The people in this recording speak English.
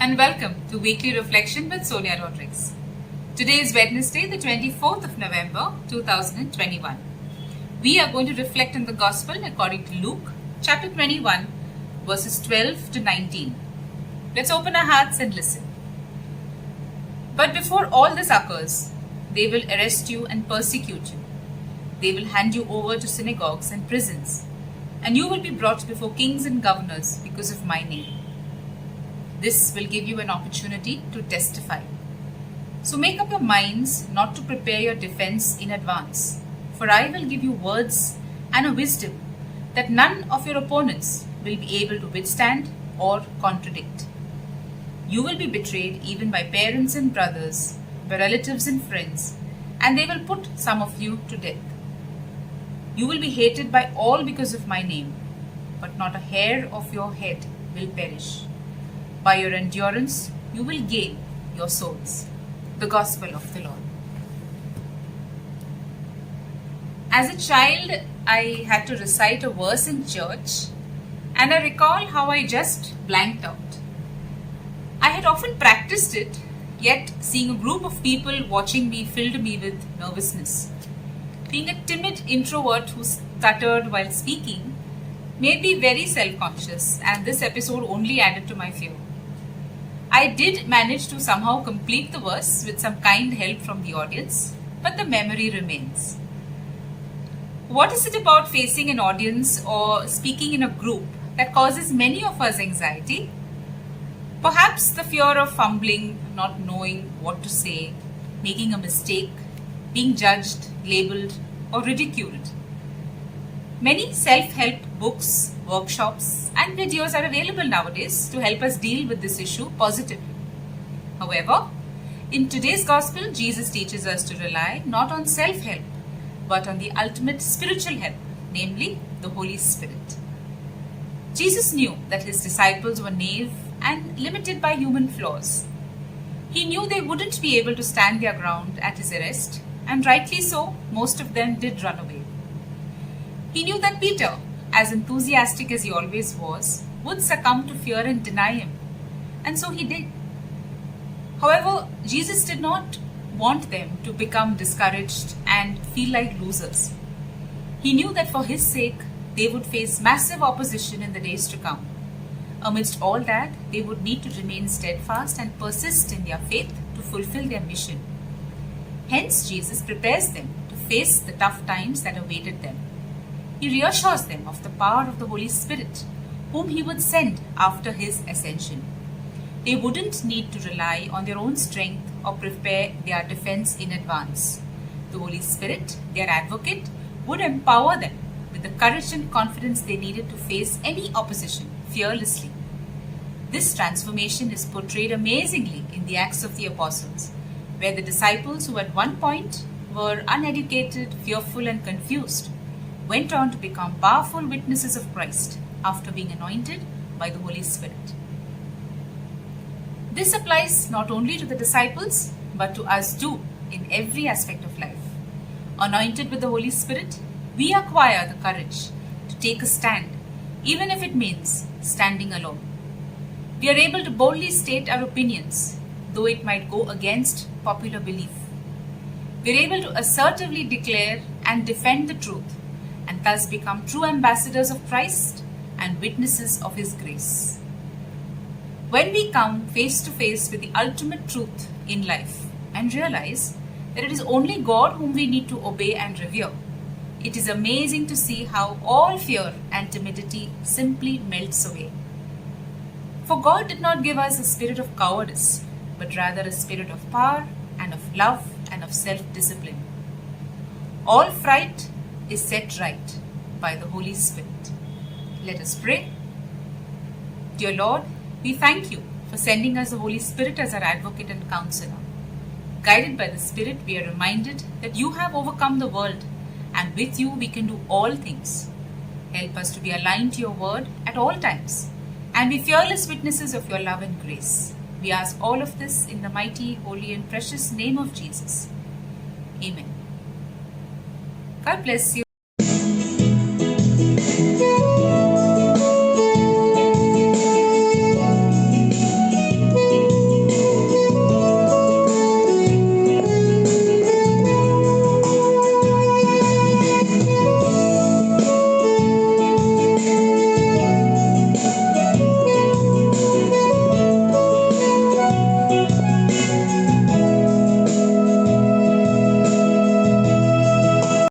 and welcome to Weekly Reflection with Sonia Rodriguez. Today is Wednesday, the 24th of November 2021. We are going to reflect on the Gospel according to Luke, chapter 21, verses 12 to 19. Let's open our hearts and listen. But before all this occurs, they will arrest you and persecute you. They will hand you over to synagogues and prisons, and you will be brought before kings and governors because of my name. This will give you an opportunity to testify. So make up your minds not to prepare your defense in advance, for I will give you words and a wisdom that none of your opponents will be able to withstand or contradict. You will be betrayed even by parents and brothers, by relatives and friends, and they will put some of you to death. You will be hated by all because of my name, but not a hair of your head will perish. By your endurance, you will gain your souls. The Gospel of the Lord. As a child, I had to recite a verse in church, and I recall how I just blanked out. I had often practiced it, yet seeing a group of people watching me filled me with nervousness. Being a timid introvert who stuttered while speaking made me very self-conscious, and this episode only added to my fear. I did manage to somehow complete the verse with some kind help from the audience, but the memory remains. What is it about facing an audience or speaking in a group that causes many of us anxiety? Perhaps the fear of fumbling, not knowing what to say, making a mistake, being judged, labeled, or ridiculed. Many self-help books, workshops, and videos are available nowadays to help us deal with this issue positively. However, in today's Gospel, Jesus teaches us to rely not on self-help, but on the ultimate spiritual help, namely the Holy Spirit. Jesus knew that his disciples were naive and limited by human flaws. He knew they wouldn't be able to stand their ground at his arrest, and rightly so, most of them did run away. He knew that Peter, as enthusiastic as he always was, would succumb to fear and deny him, and so he did. However, Jesus did not want them to become discouraged and feel like losers. He knew that for his sake, they would face massive opposition in the days to come. Amidst all that, they would need to remain steadfast and persist in their faith to fulfill their mission. Hence, Jesus prepares them to face the tough times that awaited them. He reassures them of the power of the Holy Spirit, whom he would send after his ascension. They wouldn't need to rely on their own strength or prepare their defense in advance. The Holy Spirit, their advocate, would empower them with the courage and confidence they needed to face any opposition fearlessly. This transformation is portrayed amazingly in the Acts of the Apostles, where the disciples who at one point were uneducated, fearful, and confused went on to become powerful witnesses of Christ after being anointed by the Holy Spirit. This applies not only to the disciples, but to us too in every aspect of life. Anointed with the Holy Spirit, we acquire the courage to take a stand, even if it means standing alone. We are able to boldly state our opinions, though it might go against popular belief. We are able to assertively declare and defend the truth, and thus become true ambassadors of Christ and witnesses of his grace. When we come face to face with the ultimate truth in life and realize that it is only God whom we need to obey and revere, it is amazing to see how all fear and timidity simply melts away. For God did not give us a spirit of cowardice, but rather a spirit of power and of love and of self-discipline. All fright is set right by the Holy Spirit. Let us pray. Dear Lord, we thank you for sending us the Holy Spirit as our advocate and counselor. Guided by the Spirit, we are reminded that you have overcome the world, and with you we can do all things. Help us to be aligned to your word at all times and be fearless witnesses of your love and grace. We ask all of this in the mighty, holy, and precious name of Jesus. Amen. God bless you.